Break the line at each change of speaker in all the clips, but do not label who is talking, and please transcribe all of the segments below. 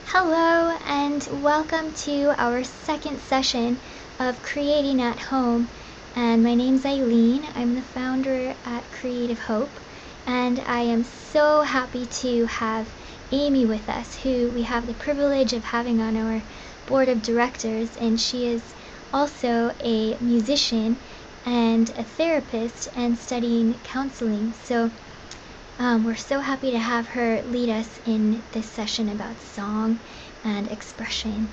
Hello, and welcome to our second session of Creating at Home. And my name's Eileen. I'm the founder at Creative Hope, and I am so happy to have Amy with us, who we have the privilege of having on our board of directors. And she is also a musician and a therapist and studying counseling. So we're so happy to have her lead us in this session about song and expression,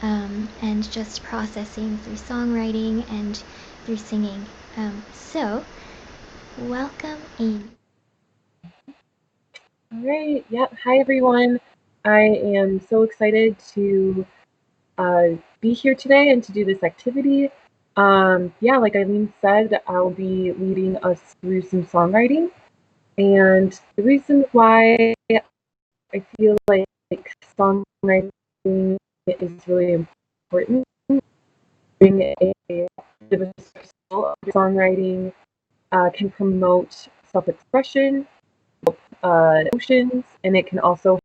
and just processing through songwriting and through singing. So, welcome, Amy.
All right. Yep. Hi, everyone. I am so excited to be here today and to do this activity. Yeah, like Eileen said, I'll be leading us through some songwriting. And the reason why I feel like songwriting is really important, being a songwriting can promote self-expression, emotions, and it can also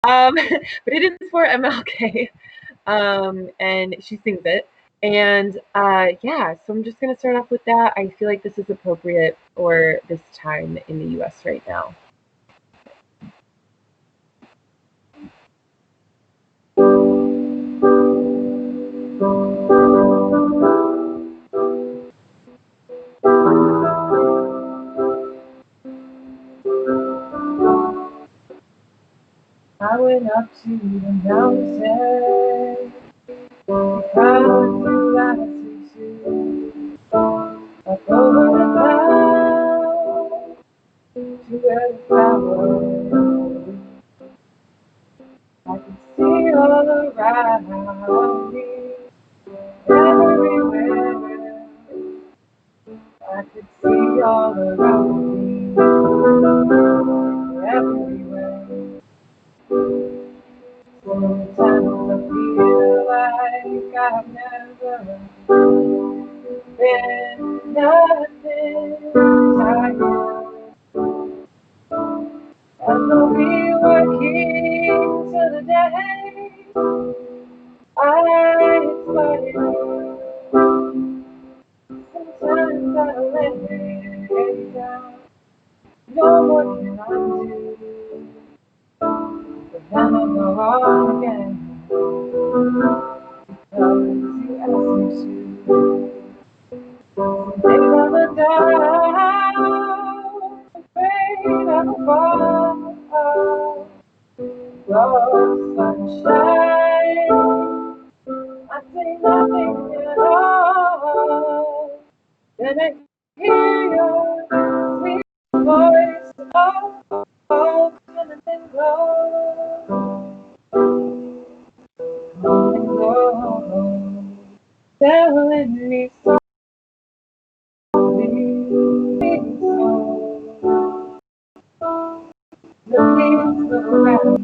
but it is for MLK, and she sings it. And yeah, so I'm just gonna start off with that. I feel like this is appropriate for this time in the U.S. right now. I went up to the mountain, proud to latitude, up over the clouds, to where the flowers I can see all around me, everywhere. I could see all around me, everywhere. Sometimes I feel like I've never been nothing tired. And I'll be working till the day I expire. Sometimes I lay down, no more can I do. But then I go on again, because you asked me to. Some days I'm a down, afraid I will fall. Oh, sunshine, I say nothing at all. Then I hear your sweet voice, come and go, come and go, telling me softly, so looking around,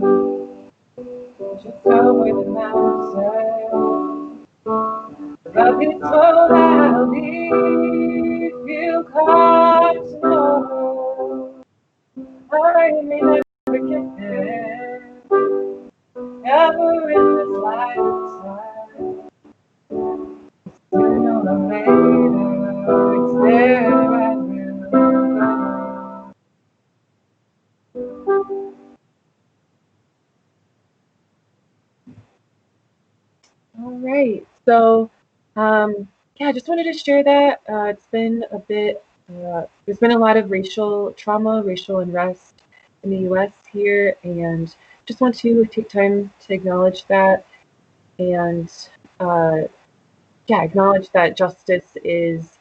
just over the mountain. I've been told I'll be feel come to know I may never get there, ever in this lifetime. Sooner or later, it's there I will go. All right, so yeah, I just wanted to share that. It's been a bit, there's been a lot of racial trauma, racial unrest in the US here, and just want to take time to acknowledge that. and acknowledge that justice is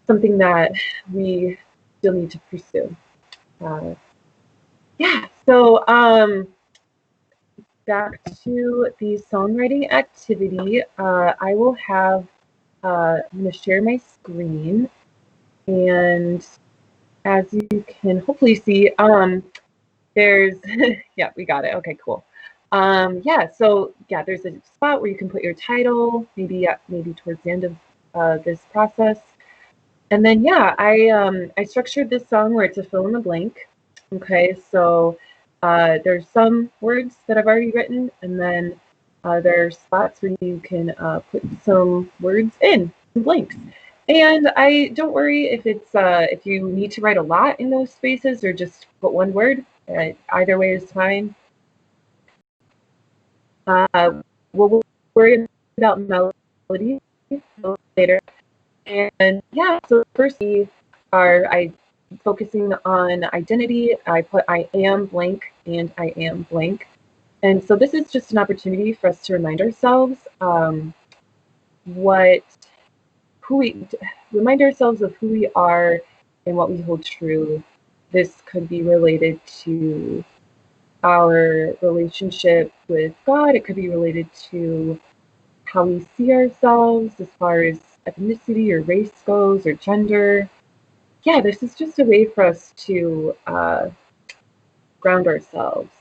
something that we still need to pursue. Uh, so back to the songwriting activity. I will have, I'm going to share my screen, and as you can hopefully see, there's, yeah, we got it. Okay, cool. There's a spot where you can put your title, maybe towards the end of this process. And then, I structured this song where it's a fill in the blank. Okay, so there's some words that I've already written, and then there are spots where you can put some words in, some blanks. And I don't worry if you need to write a lot in those spaces or just put one word. Either way is fine. We'll worry about melody later. And so first we I focusing on identity. I put I am blank and I am blank. And so this is just an opportunity for us to remind ourselves remind ourselves of who we are and what we hold true. This could be related to our relationship with God. It could be related to how we see ourselves as far as ethnicity or race goes or gender. This is just a way for us to ground ourselves.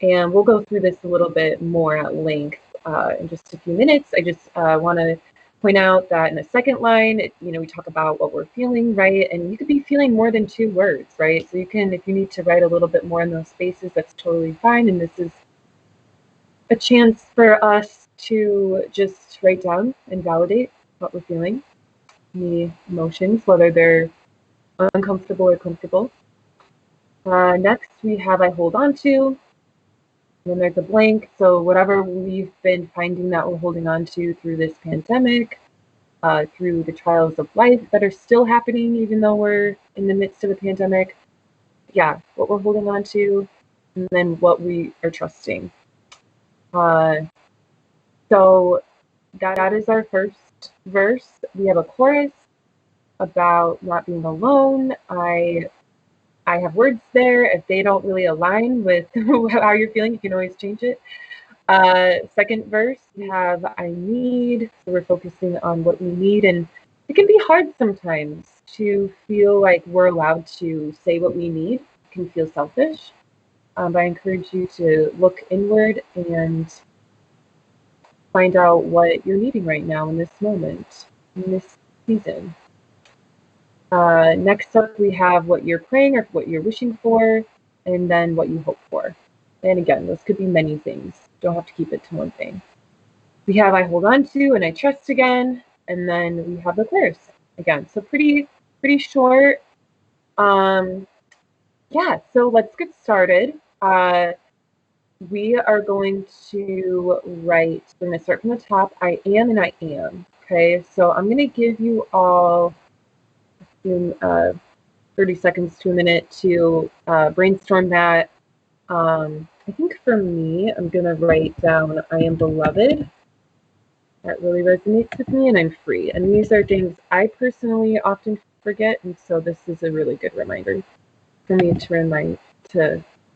And we'll go through this a little bit more at length in just a few minutes. I just want to point out that in the second line, we talk about what we're feeling, right? And you could be feeling more than 2 words, right? So you can, if you need to write a little bit more in those spaces, that's totally fine. And this is a chance for us to just write down and validate what we're feeling, the emotions, whether they're uncomfortable or comfortable. Next, we have I hold on to, and then there's a blank. So whatever we've been finding that we're holding on to through this pandemic, through the trials of life that are still happening, even though we're in the midst of a pandemic. What we're holding on to, and then what we are trusting. So that is our first verse. We have a chorus about not being alone. I have words there. If they don't really align with how you're feeling, you can always change it. Second verse, we have I need. So we're focusing on what we need. And it can be hard sometimes to feel like we're allowed to say what we need. It can feel selfish. But I encourage you to look inward and find out what you're needing right now in this moment, in this season. Next up, we have what you're praying or what you're wishing for, and then what you hope for. And again, those could be many things. Don't have to keep it to one thing. We have I hold on to and I trust again, and then we have the prayers again. So pretty short. So let's get started. We are going to write, we're going to start from the top, I am and I am. Okay, so I'm going to give you all 30 seconds to a minute to brainstorm that. I think for me, I'm going to write down I am beloved. That really resonates with me, and I'm free. And these are things I personally often forget, and so this is a really good reminder for me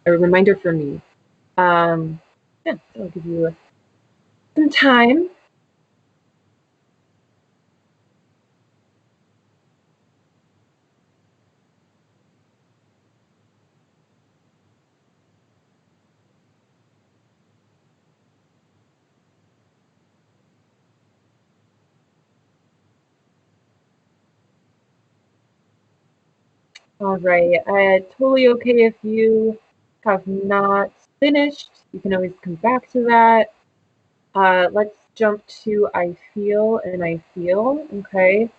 a reminder for me. So I'll give you some time. All right, totally okay if you have not finished. You can always come back to that. Let's jump to I feel and I feel, okay?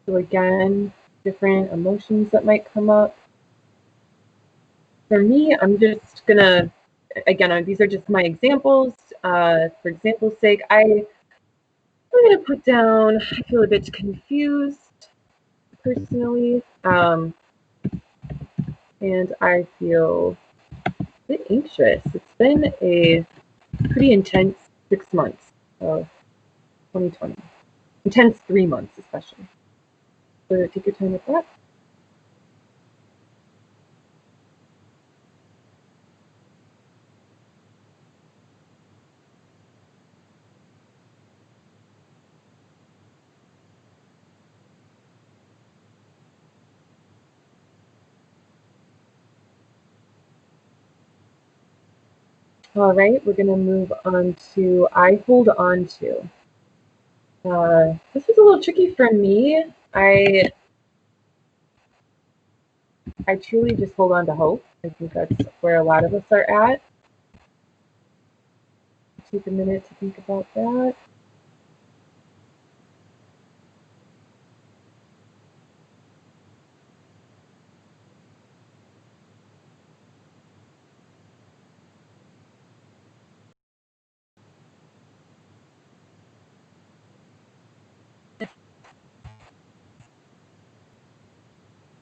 So again, different emotions that might come up. For me, I'm just gonna, again, these are just my examples. For example's sake, I'm gonna put down, I feel a bit confused, personally. And I feel a bit anxious. It's been a pretty intense 6 months of 2020. Intense 3 months, especially. So take your time with that. All right, we're going to move on to I hold on to. This was a little tricky for me. I truly just hold on to hope. I think that's where a lot of us are at. Take a minute to think about that.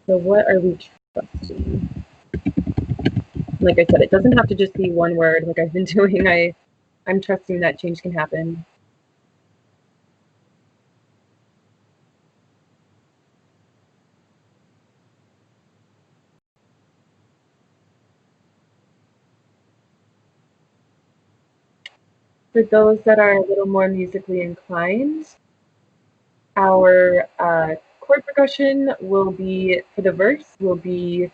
So what are we trusting? Like I said, it doesn't have to just be one word like I've been doing. I'm trusting that change can happen. For those that are a little more musically inclined, our chord progression will be, for the verse, will be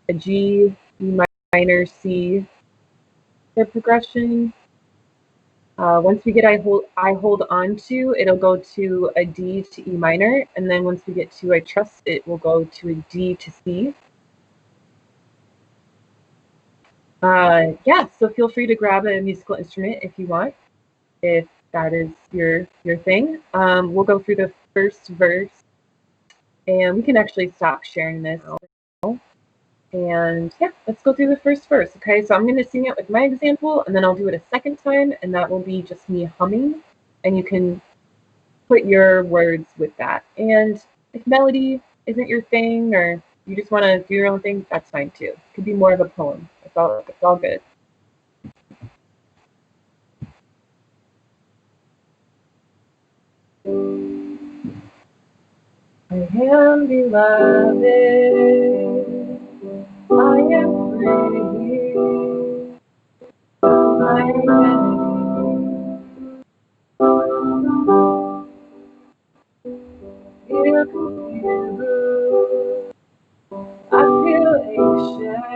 a G, E minor, C chord progression. Once we get I hold on to, it'll go to a D to E minor, and then once we get to I trust, it will go to a D to C. Yeah, so feel free to grab a musical instrument if you want, if that is your thing. We'll go through the first verse, and we can actually stop sharing this. And yeah, let's go through the first verse. Okay, so I'm going to sing it with my example, and then I'll do it a second time, and that will be just me humming, and you can put your words with that. And if melody isn't your thing, or you just want to do your own thing, that's fine too. It could be more of a poem. It's all good. I am beloved, I am free, my identity, feel confused, I feel anxious,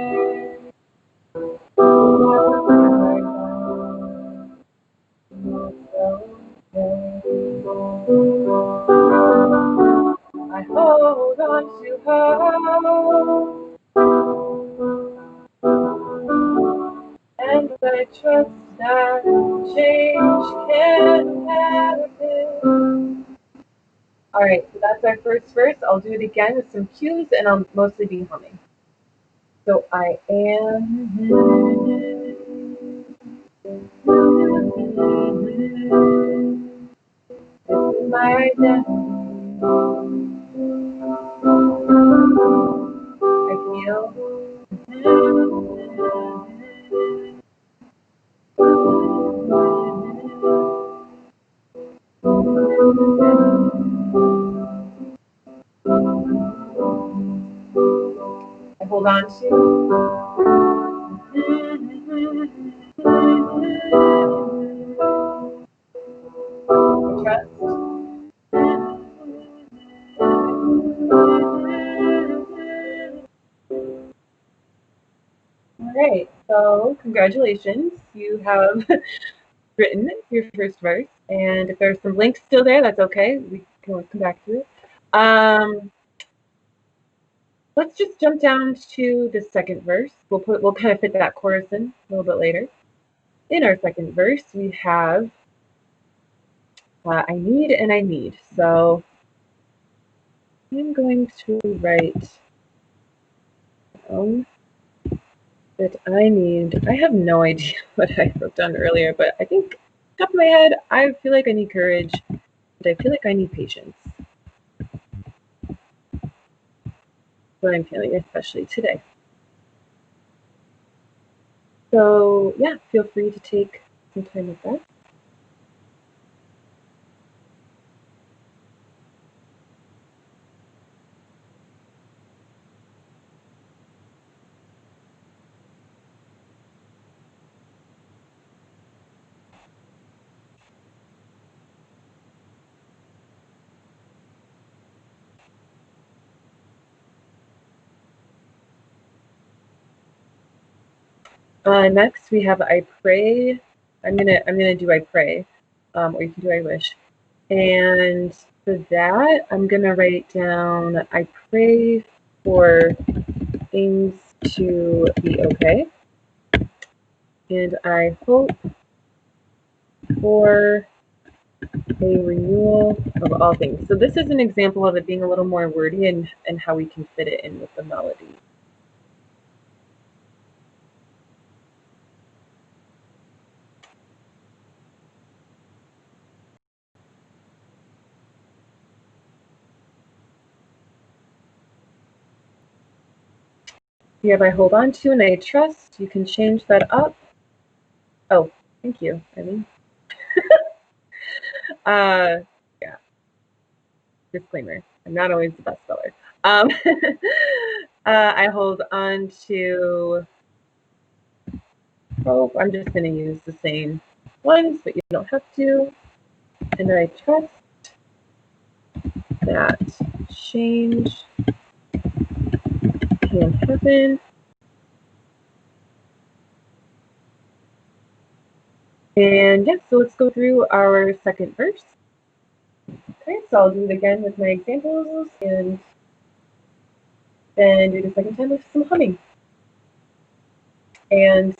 what's right now, I hold on to hope, and I trust that change can happen. All right, so that's our first verse. I'll do it again with some cues, and I'll mostly be humming. So I am. This is my identity. I hold on to. Trust. All right, so congratulations. You have written your first verse, and if there's some blanks still there, that's okay. We can always come back to it. Let's just jump down to the second verse. We'll kind of fit that chorus in a little bit later. In our second verse, we have I need and I need. So I'm going to write that I need. I have no idea what I wrote down earlier, but I think top of my head, I feel like I need courage, and I feel like I need patience. What I'm feeling, especially today. So yeah, feel free to take some time with that. Next we have I pray. I'm gonna do I pray, or you can do I wish. And for that, I'm gonna write down I pray for things to be okay, and I hope for a renewal of all things. So this is an example of it being a little more wordy and how we can fit it in with the melody. You have I hold on to and I trust. You can change that up. Oh, thank you, Eileen. Yeah, disclaimer, I'm not always the best speller. I hold on to hope. I'm just going to use the same ones, but you don't have to. And I trust that change can happen. And yeah, so let's go through our second verse. Okay, so I'll do it again with my examples and then do the second time with some humming. And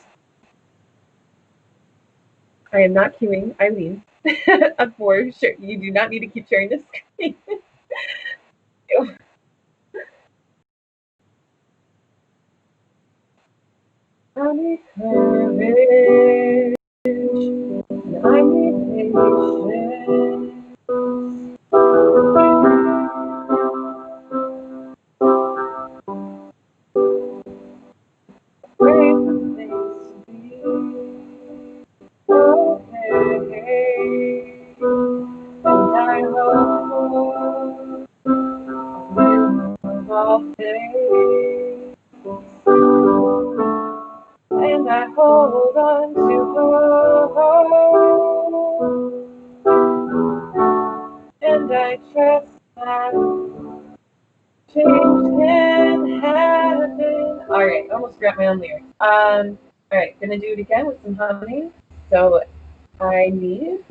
I am not cueing Eileen for sure. You do not need to keep sharing the screen. I need courage. I need patience. Pray for things to be okay. And I hope for you of all things. And I hold on to hope. And I trust that change can happen. All right, I almost forgot my own lyrics. All right, gonna do it again with some humming. So I need.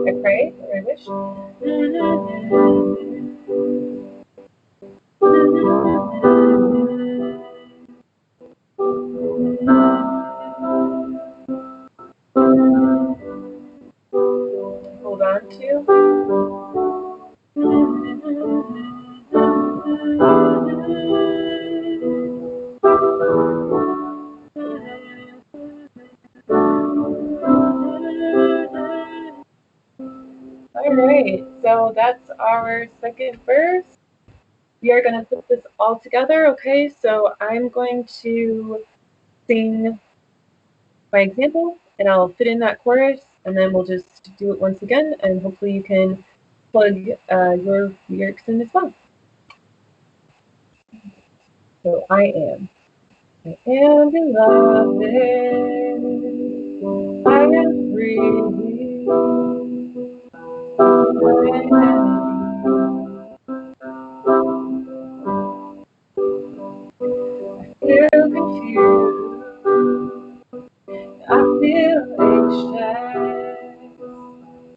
I pray or I wish. Hold on to. All right, so that's our second verse. We are going to put this all together, okay? So I'm going to sing my example, and I'll fit in that chorus, and then we'll just do it once again, and hopefully you can plug your lyrics in as well. So I am beloved, I am free, my identity. I feel confused. I feel anxious.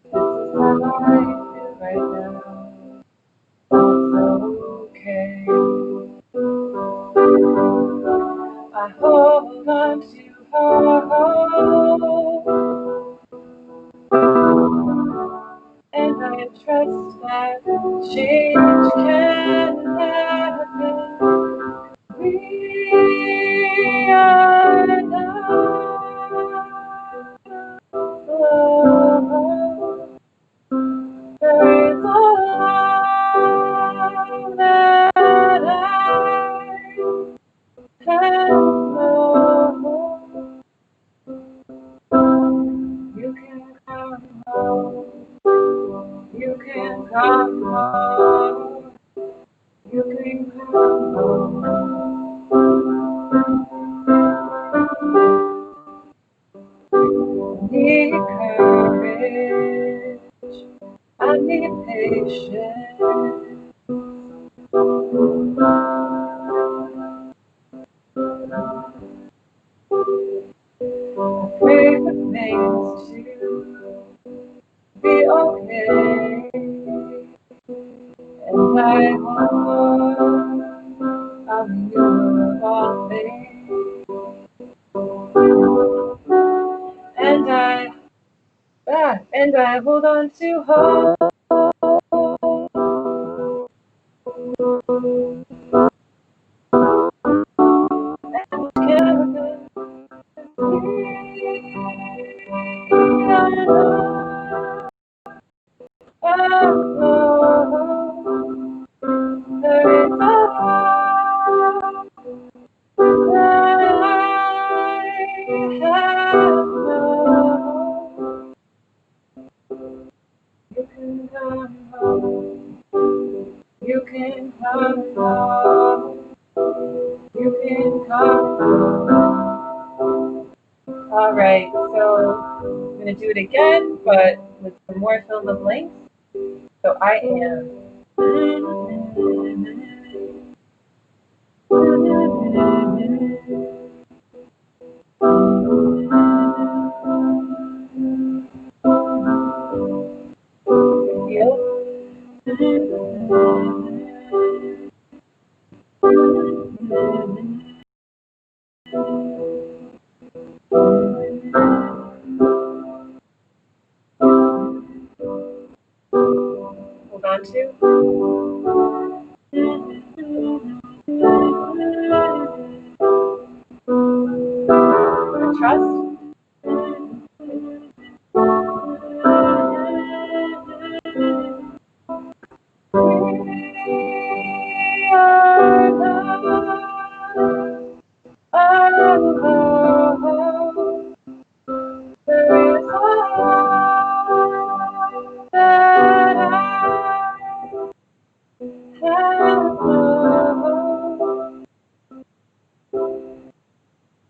This is how I feel right now. It's okay. I hold on to hope, and I trust that change can happen. We are not alone. There is a love that I have known. You can come home. You can come home. You can come home. I need patience. Pray for things to be okay. And I hope I'll renewal of all things. And I hold on to hope. There is a hope you can come home. You can come home. You can come home. All right, so I'm going to do it again, but with some more fill in the blanks. So I am. Hold on to. Trust.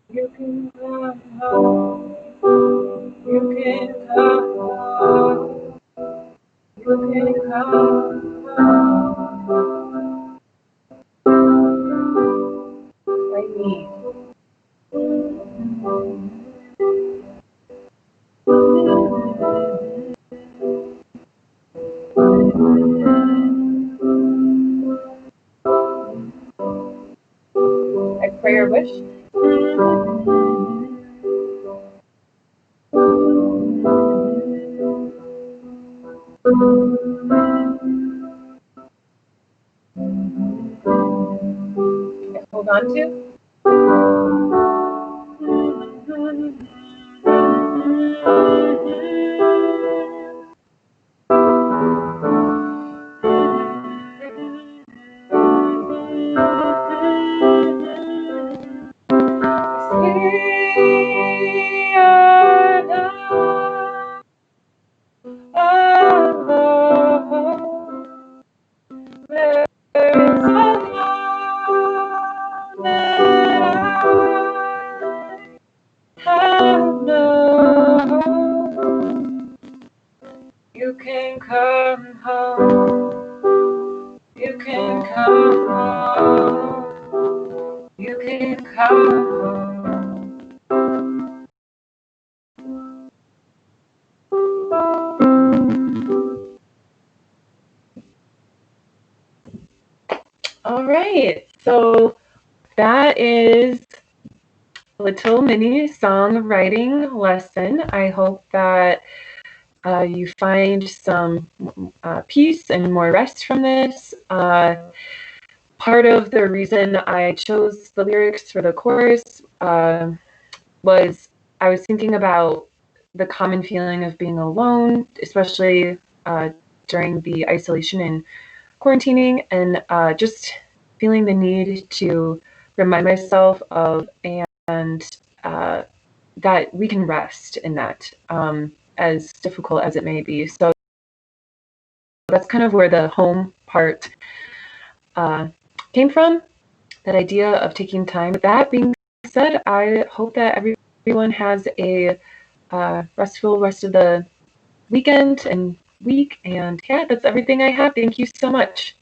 You can come home. You can come home. You can come home. I need. I pray or wish. Hold on to. We are not alone. There is a love that I have known. You can come home. You can come home. You can come home. All right, so that is a little mini songwriting lesson. I hope that you find some peace and more rest from this. Part of the reason I chose the lyrics for the chorus was I was thinking about the common feeling of being alone, especially during the isolation and quarantining, and just feeling the need to remind myself of and that we can rest in that, as difficult as it may be. So that's kind of where the home part came from, that idea of taking time. With that being said, I hope that everyone has a restful rest of the weekend and week. And yeah, that's everything I have. Thank you so much.